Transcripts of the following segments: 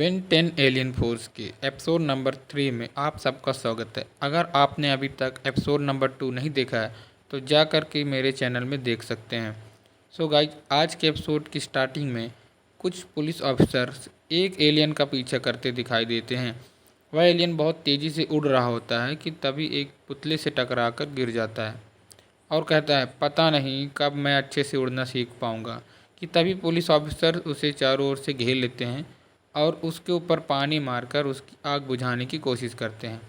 Ben 10 alien force के episode number 3 में आप सबका स्वागत है। अगर आपने अभी तक एपिसोड नंबर 2 नहीं देखा है तो जा कर के मेरे चैनल में देख सकते हैं। सो गाइज, आज के एपिसोड की स्टार्टिंग में कुछ पुलिस ऑफिसर्स एक एलियन का पीछा करते दिखाई देते हैं। वह एलियन बहुत तेज़ी से उड़ रहा होता है कि तभी एक पुतले से टकरा कर गिर जाता है और कहता है पता नहीं कब मैं अच्छे से उड़ना सीख पाऊँगा। कि तभी पुलिस ऑफिसर उसे चारों ओर से घेर लेते हैं और उसके ऊपर पानी मारकर उसकी आग बुझाने की कोशिश करते हैं,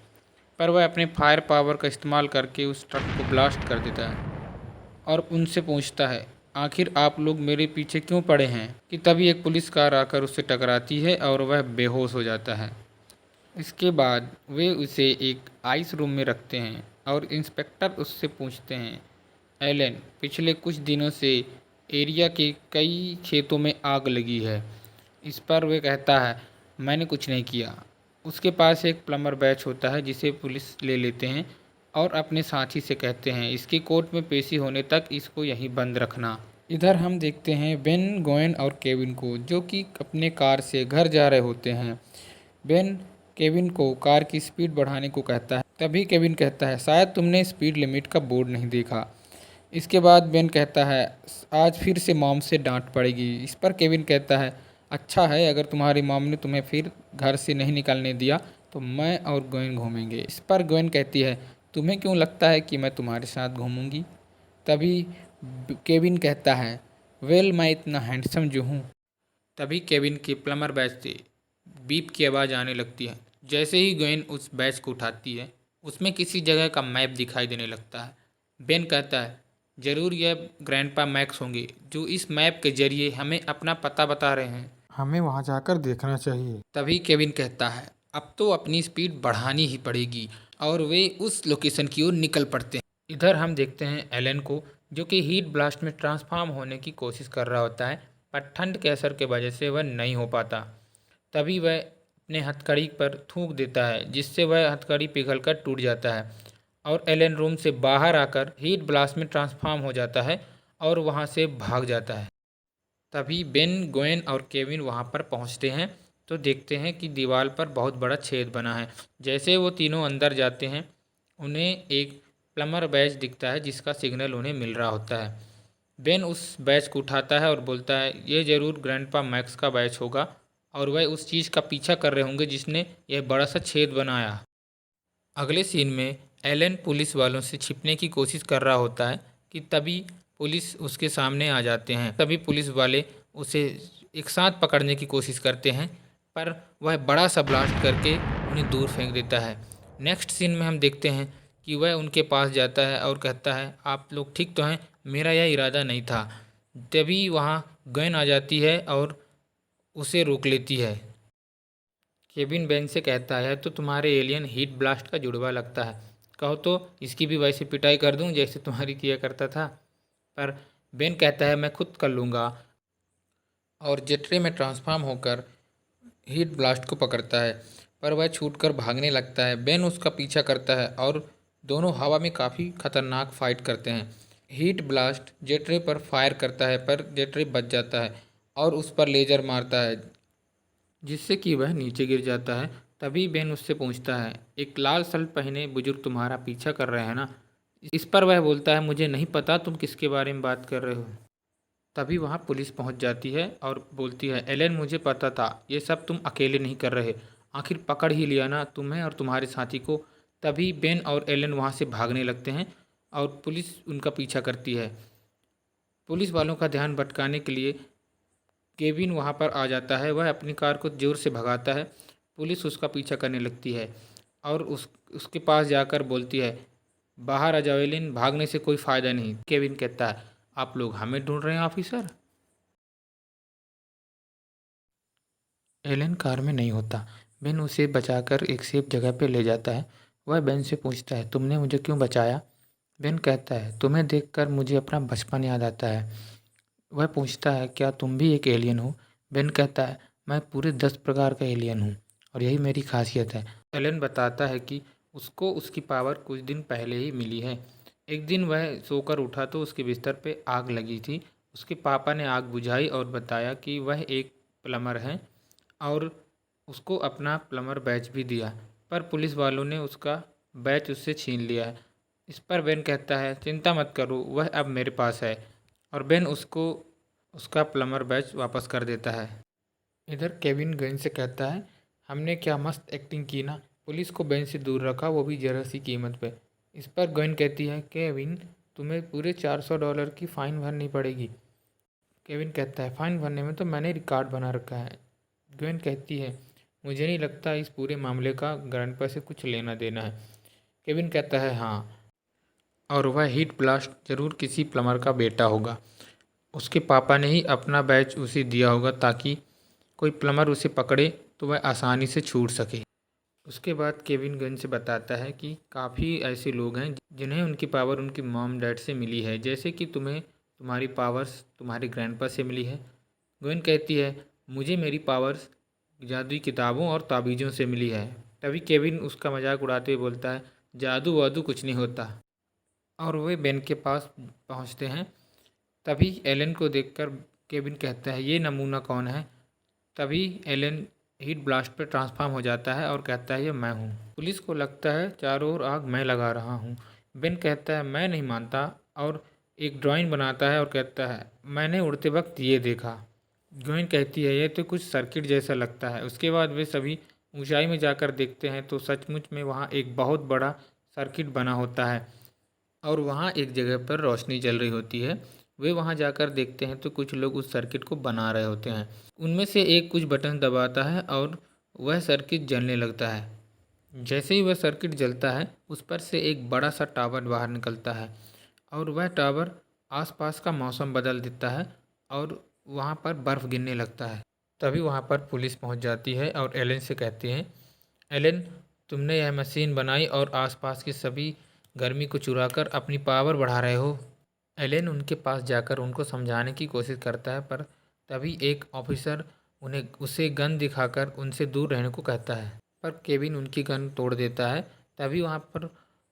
पर वह अपने फायर पावर का इस्तेमाल करके उस ट्रक को ब्लास्ट कर देता है और उनसे पूछता है आखिर आप लोग मेरे पीछे क्यों पड़े हैं। कि तभी एक पुलिस कार आकर उससे टकराती है और वह बेहोश हो जाता है। इसके बाद वे उसे एक आइस रूम में रखते हैं और इंस्पेक्टर उससे पूछते हैं एलन, पिछले कुछ दिनों से एरिया के कई खेतों में आग लगी है। इस पर वह कहता है मैंने कुछ नहीं किया। उसके पास एक प्लम्बर बैच होता है जिसे पुलिस ले लेते हैं और अपने साथी से कहते हैं इसकी कोर्ट में पेशी होने तक इसको यहीं बंद रखना। इधर हम देखते हैं बेन, गोएन और केविन को जो कि अपने कार से घर जा रहे होते हैं। बेन केविन को कार की स्पीड बढ़ाने को कहता है, तभी केविन कहता है शायद तुमने स्पीड लिमिट का बोर्ड नहीं देखा। इसके बाद बेन कहता है आज फिर से मॉम से डांट पड़ेगी। इस पर केविन कहता है अच्छा है, अगर तुम्हारी मॉम ने तुम्हें फिर घर से नहीं निकलने दिया तो मैं और गोएन घूमेंगे। इस पर गोएन कहती है तुम्हें क्यों लगता है कि मैं तुम्हारे साथ घूमूंगी। तभी केविन कहता है वेल, मैं इतना हैंडसम जो हूँ। तभी केविन के प्लम्बर बैच से बीप की आवाज़ आने लगती है। जैसे ही गोएन उस बैच को उठाती है उसमें किसी जगह का मैप दिखाई देने लगता है। बेन कहता है ज़रूर यह ग्रैंडपा मैक्स होंगे जो इस मैप के जरिए हमें अपना पता बता रहे हैं, हमें वहां जाकर देखना चाहिए। तभी केविन कहता है अब तो अपनी स्पीड बढ़ानी ही पड़ेगी और वे उस लोकेशन की ओर निकल पड़ते हैं। इधर हम देखते हैं एलन को जो कि हीट ब्लास्ट में ट्रांसफॉर्म होने की कोशिश कर रहा होता है, पर ठंड के असर के वजह से वह नहीं हो पाता। तभी वह अपने हथकड़ी पर थूक देता है जिससे वह हथकड़ी पिघलकर टूट जाता है और एलन रूम से बाहर आकर हीट ब्लास्ट में ट्रांसफॉर्म हो जाता है और वहां से भाग जाता है। तभी बेन, गोएन और केविन वहां पर पहुंचते हैं तो देखते हैं कि दीवार पर बहुत बड़ा छेद बना है। जैसे वो तीनों अंदर जाते हैं उन्हें एक प्लम्बर बैच दिखता है जिसका सिग्नल उन्हें मिल रहा होता है। बेन उस बैच को उठाता है और बोलता है ये ज़रूर ग्रैंडपा मैक्स का बैच होगा और वह उस चीज़ का पीछा कर रहे होंगे जिसने यह बड़ा सा छेद बनाया। अगले सीन में एलन पुलिस वालों से छिपने की कोशिश कर रहा होता है कि तभी पुलिस उसके सामने आ जाते हैं। तभी पुलिस वाले उसे एक साथ पकड़ने की कोशिश करते हैं पर वह बड़ा सा ब्लास्ट करके उन्हें दूर फेंक देता है। नेक्स्ट सीन में हम देखते हैं कि वह उनके पास जाता है और कहता है आप लोग ठीक तो हैं, मेरा यह इरादा नहीं था। तभी वहाँ गन आ जाती है और उसे रोक लेती है। केविन बेन से कहता है तो तुम्हारे एलियन हीट ब्लास्ट का जुड़वा लगता है, कहो तो इसकी भी वैसे पिटाई कर दूं जैसे तुम्हारी किया करता था। पर बेन कहता है मैं खुद कर लूँगा और जेट्रे में ट्रांसफॉर्म होकर हीट ब्लास्ट को पकड़ता है, पर वह छूटकर भागने लगता है। बेन उसका पीछा करता है और दोनों हवा में काफ़ी खतरनाक फाइट करते हैं। हीट ब्लास्ट जेट्रे पर फायर करता है पर जेट्रे बच जाता है और उस पर लेजर मारता है जिससे कि वह नीचे गिर जाता है। तभी बेन उससे पूछता है एक लाल शर्ट पहने बुजुर्ग तुम्हारा पीछा कर रहे हैं ना। इस पर वह बोलता है मुझे नहीं पता तुम किसके बारे में बात कर रहे हो। तभी वहाँ पुलिस पहुँच जाती है और बोलती है एलन, मुझे पता था ये सब तुम अकेले नहीं कर रहे, आखिर पकड़ ही लिया ना तुम्हें और तुम्हारे साथी को। तभी बेन और एलन वहाँ से भागने लगते हैं और पुलिस उनका पीछा करती है। पुलिस वालों का ध्यान भटकाने के लिए केविन वहाँ पर आ जाता है। वह अपनी कार को ज़ोर से भगाता है। पुलिस उसका पीछा करने लगती है और उसके पास जाकर बोलती है बाहर आ जाओ एलिन, भागने से कोई फ़ायदा नहीं। केविन कहता है आप लोग हमें ढूंढ रहे हैं ऑफिसर। एलन कार में नहीं होता। बेन उसे बचाकर एक सेफ जगह पर ले जाता है। वह बेन से पूछता है तुमने मुझे क्यों बचाया। बेन कहता है तुम्हें देखकर मुझे अपना बचपन याद आता है। वह पूछता है क्या तुम भी एक एलियन हो। बेन कहता है मैं पूरे 10 प्रकार का एलियन हूँ और यही मेरी खासियत है। एलन बताता है कि उसको उसकी पावर कुछ दिन पहले ही मिली है। एक दिन वह सोकर उठा तो उसके बिस्तर पे आग लगी थी। उसके पापा ने आग बुझाई और बताया कि वह एक प्लम्बर हैं और उसको अपना प्लम्बर बैच भी दिया, पर पुलिस वालों ने उसका बैच उससे छीन लिया है। इस पर बेन कहता है चिंता मत करो, वह अब मेरे पास है, और बेन उसको उसका प्लम्बर बैच वापस कर देता है। इधर केविन गन से कहता है हमने क्या मस्त एक्टिंग की ना, पुलिस को बेन से दूर रखा, वो भी जरा सी कीमत पे। इस पर गन कहती है केविन तुम्हें पूरे $400 की फ़ाइन भरनी पड़ेगी। केविन कहता है फ़ाइन भरने में तो मैंने रिकॉर्ड बना रखा है। ग्वेन कहती है मुझे नहीं लगता इस पूरे मामले का ग्रैंडपा से कुछ लेना देना है। केविन कहता है हाँ, और वह हीट ब्लास्ट जरूर किसी प्लम्बर का बेटा होगा। उसके पापा ने ही अपना बैच उसे दिया होगा ताकि कोई प्लम्बर उसे पकड़े तो वह आसानी से छूट सके। उसके बाद केविन गन से बताता है कि काफ़ी ऐसे लोग हैं जिन्हें उनकी पावर उनकी मॉम डैड से मिली है, जैसे कि तुम्हें तुम्हारी पावर्स तुम्हारे ग्रैंडपा से मिली है। गन कहती है मुझे मेरी पावर्स जादुई किताबों और ताबीज़ों से मिली है। तभी केविन उसका मजाक उड़ाते हुए बोलता है जादू वादू कुछ नहीं होता, और वे बेन के पास पहुंचते हैं। तभी एलन को देखकर केविन कहता है ये नमूना कौन है। तभी एलन हीट ब्लास्ट पर ट्रांसफॉर्म हो जाता है और कहता है ये मैं हूँ। पुलिस को लगता है चारों ओर आग मैं लगा रहा हूँ। बेन कहता है मैं नहीं मानता, और एक ड्राइंग बनाता है और कहता है मैंने उड़ते वक्त ये देखा। ग्वेन कहती है ये तो कुछ सर्किट जैसा लगता है। उसके बाद वे सभी ऊंचाई में जाकर देखते हैं तो सचमुच में वहाँ एक बहुत बड़ा सर्किट बना होता है, और वहाँ एक जगह पर रोशनी जल रही होती है। वे वहाँ जाकर देखते हैं तो कुछ लोग उस सर्किट को बना रहे होते हैं। उनमें से एक कुछ बटन दबाता है और वह सर्किट जलने लगता है। जैसे ही वह सर्किट जलता है उस पर से एक बड़ा सा टावर बाहर निकलता है, और वह टावर आसपास का मौसम बदल देता है और वहाँ पर बर्फ़ गिरने लगता है। तभी वहाँ पर पुलिस पहुँच जाती है और एलन से कहते हैं एलन तुमने यह मशीन बनाई और आसपास की सभी गर्मी को चुराकर अपनी पावर बढ़ा रहे हो। एलन उनके पास जाकर उनको समझाने की कोशिश करता है, पर तभी एक ऑफिसर उन्हें उसे गन दिखाकर उनसे दूर रहने को कहता है, पर केविन उनकी गन तोड़ देता है। तभी वहाँ पर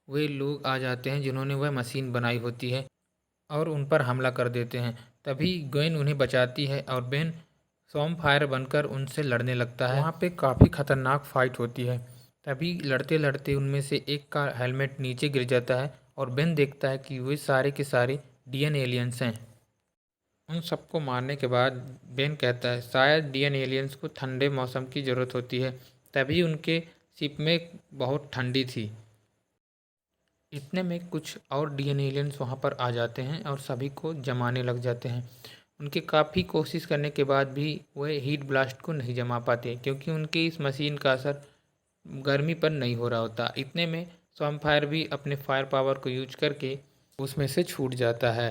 वे लोग आ जाते हैं जिन्होंने वह मशीन बनाई होती है और उन पर हमला कर देते हैं। तभी ग्वेन उन्हें बचाती है और बेन सॉम फायर बनकर उनसे लड़ने लगता है। वहाँ पे काफ़ी खतरनाक फाइट होती है। तभी लड़ते लड़ते उनमें से एक का हेलमेट नीचे गिर जाता है और बेन देखता है कि वे सारे के सारे डीएन एलियंस हैं। उन सबको मारने के बाद बेन कहता है शायद डीएन एलियंस को ठंडे मौसम की ज़रूरत होती है, तभी उनके शिप में बहुत ठंडी थी। इतने में कुछ और डीएन एलियंस वहाँ पर आ जाते हैं और सभी को जमाने लग जाते हैं। उनके काफ़ी कोशिश करने के बाद भी वह हीट ब्लास्ट को नहीं जमा पाते, क्योंकि उनकी इस मशीन का असर गर्मी पर नहीं हो रहा होता। इतने में स्वैम्पायर भी अपने फायर पावर को यूज करके उसमें से छूट जाता है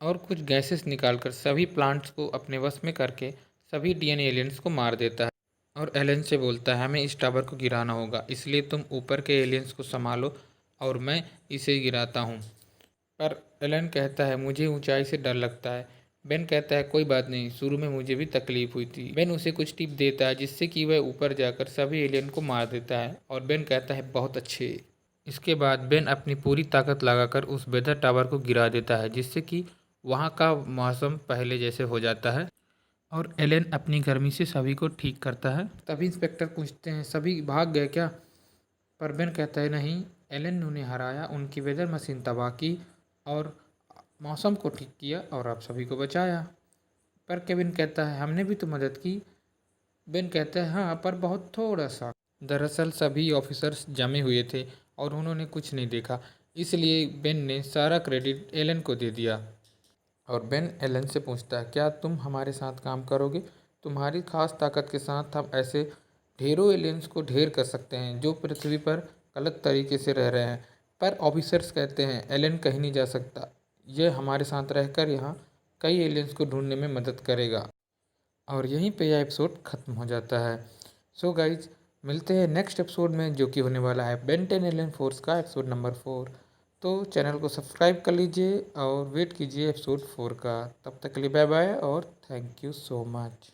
और कुछ गैसेस निकालकर सभी प्लांट्स को अपने वश में करके सभी डीएन एलियंस को मार देता है। और एलन से बोलता है हमें इस टावर को गिराना होगा, इसलिए तुम ऊपर के एलियंस को संभालो और मैं इसे गिराता हूँ। पर एलन कहता है मुझे ऊंचाई से डर लगता है। बेन कहता है कोई बात नहीं, शुरू में मुझे भी तकलीफ हुई थी। बेन उसे कुछ टिप देता है जिससे कि वह ऊपर जाकर सभी एलियन को मार देता है, और बेन कहता है बहुत अच्छे। इसके बाद बेन अपनी पूरी ताकत लगाकर उस वेदर टावर को गिरा देता है, जिससे कि वहाँ का मौसम पहले जैसे हो जाता है और एलन अपनी गर्मी से सभी को ठीक करता है। तभी इंस्पेक्टर पूछते हैं सभी भाग गए क्या, पर बेन कहता है नहीं, एलन ने उन्हें हराया, उनकी वेदर मशीन तबाह की और मौसम को ठीक किया और आप सभी को बचाया। पर केविन कहता है हमने भी तो मदद की। बेन कहता है हाँ, पर बहुत थोड़ा सा। दरअसल सभी ऑफिसर्स जमे हुए थे और उन्होंने कुछ नहीं देखा, इसलिए बेन ने सारा क्रेडिट एलन को दे दिया। और बेन एलन से पूछता है क्या तुम हमारे साथ काम करोगे? तुम्हारी खास ताकत के साथ हम ऐसे ढेरों एलियंस को ढेर कर सकते हैं जो पृथ्वी पर गलत तरीके से रह रहे हैं। पर ऑफिसर्स कहते हैं एलन कहीं नहीं जा सकता, यह हमारे साथ रहकर यहाँ कई एलियंस को ढूंढने में मदद करेगा। और यहीं पे यह एपिसोड ख़त्म हो जाता है। सो गाइज मिलते हैं नेक्स्ट एपिसोड में, जो कि होने वाला है बेन 10 एलियन फोर्स का एपिसोड नंबर 4। तो चैनल को सब्सक्राइब कर लीजिए और वेट कीजिए एपिसोड 4 का। तब तक के लिए बाय बाय और थैंक यू सो मच।